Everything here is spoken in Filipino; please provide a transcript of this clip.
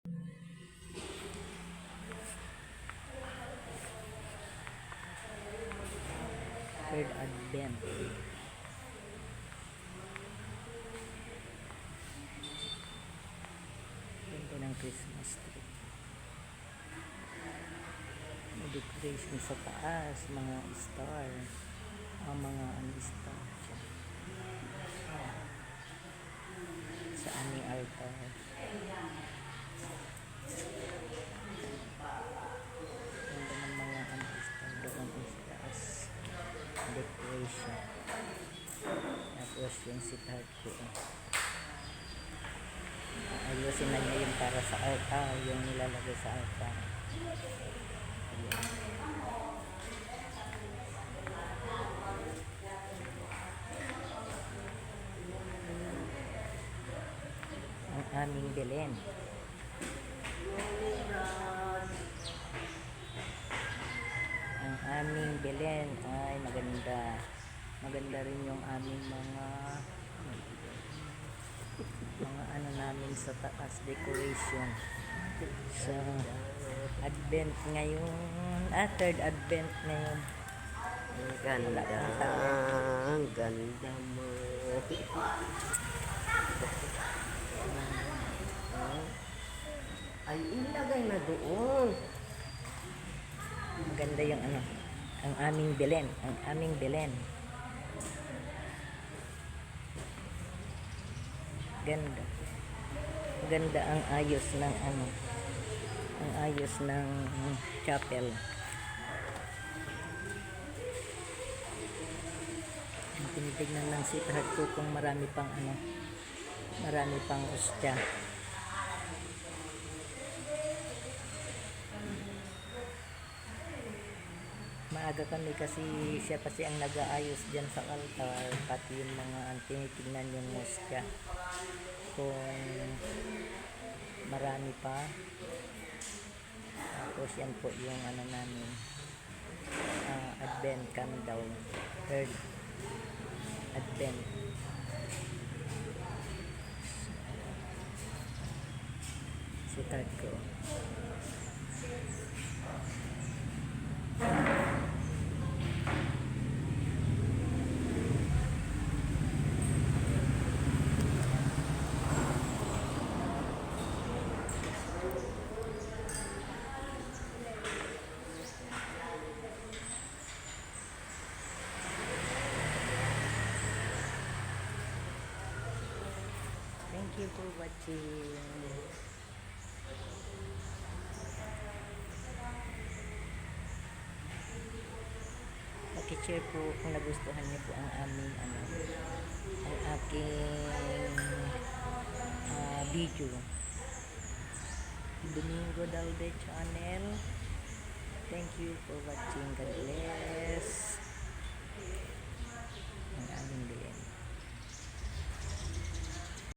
Third Advent. Ganda ng Christmas tree. May decoration sa taas, mga star. Ang mga star siya. Sa aming altar. Ganda ng mga star doon sa taas. Decoration. Tapos yung sitar ko. Ayusin na niya yung para sa altar, yung nilalagay sa altar. Ayan. Ang aming Belen. Ang aming Belen ay maganda. Maganda rin yung aming mga ano namin sa taas, decoration sa Advent ngayon, third Advent ngayon. Ang ganda mo. Ay, ilagay na doon. Ang ganda yung ang aming Belen, ang aming Belen. Ganda. Ganda ang ayos ng ang ayos ng chapel. Ang tinitignan ng sweetheart ko kung marami pang marami pang ostya. Maaga kami kasi siya kasi ang nag-aayos dyan sa altar, pati yung mga tinitignan yung ostya kung marami pa. Tapos yan po yung namin Advent countdown, third Advent. Sikat ko. Thank you for watching. Paki-share po kung nagustuhan niyo po ang aming ang aking video. Domingo Dalde Channel. Thank you for watching.